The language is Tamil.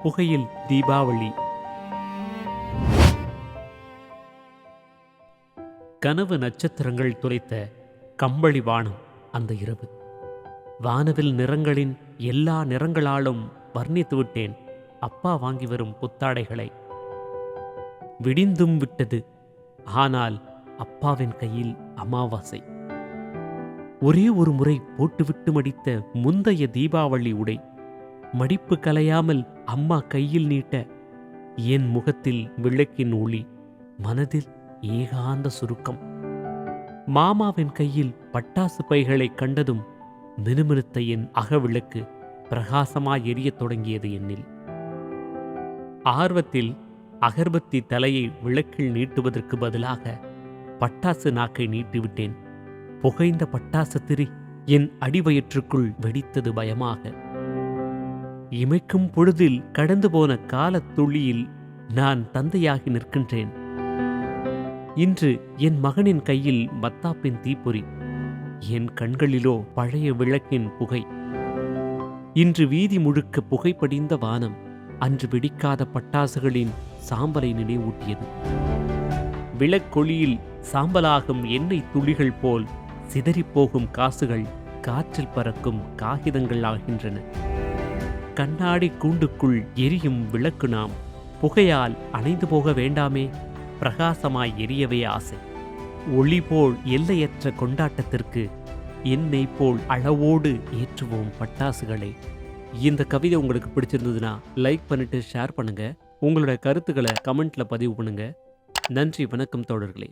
புகையில் தீபாவளி. கனவு நட்சத்திரங்கள் துளைத்த கம்பளி வானம் அந்த இரவு. வானவில் நிறங்களின் எல்லா நிறங்களாலும் வர்ணித்து விட்டேன் அப்பா வாங்கி வரும் புத்தாடைகளை. விடிந்தும் விட்டது. ஆனால் அப்பாவின் கையில் அமாவாசை. ஒரே ஒரு முறை போட்டுவிட்டு மடித்த முந்தைய தீபாவளி உடை மடிப்பு கலையாமல் அம்மா கையில் நீட்ட என் முகத்தில் விளக்கின் ஒளி, மனதில் ஏகாந்த சுருக்கம். மாமாவின் கையில் பட்டாசு பைகளை கண்டதும் மினுமினுத்த என் அகவிளக்கு பிரகாசமாய் எரியத் தொடங்கியது என்னில். ஆர்வத்தில் அகர்பத்தி தலையை விளக்கில் நீட்டுவதற்கு பதிலாக பட்டாசு நாக்கை நீட்டிவிட்டேன். புகைந்த பட்டாசு திரி என் அடிவயிற்றுக்குள் வெடித்தது பயமாக. இமைக்கும் பொழுதில் கடந்து போன காலத் துளியில் நான் தந்தையாகி நிற்கின்றேன். இன்று என் மகனின் கையில் மத்தாப்பின் தீப்பொறி, என் கண்களிலோ பழைய விளக்கின் புகை. இன்று வீதி முழுக்க புகைப்படிந்த வானம் அன்று வெடிக்காத பட்டாசுகளின் சாம்பலை நினைவூட்டியது. விளக்கொளியில் சாம்பலாகும் எண்ணெய் துளிகள் போல் சிதறிப்போகும் காசுகள் காற்றில் பறக்கும் காகிதங்கள் ஆகின்றன. கண்ணாடி கூண்டுக்குள் எரியும் விளக்கு நாம். புகையால் அணைந்து போக வேண்டாமே, பிரகாசமாய் எரியவே ஆசை. ஒளி போல் எல்லையற்ற கொண்டாட்டத்திற்கு எண்ணெய் போல் அளவோடு ஏற்றுவோம் பட்டாசுகளை. இந்த கவிதை உங்களுக்கு பிடிச்சிருந்ததுன்னா லைக் பண்ணிட்டு ஷேர் பண்ணுங்க. உங்களோட கருத்துக்களை கமெண்ட்ல பதிவு பண்ணுங்க. நன்றி, வணக்கம் தோழர்களே.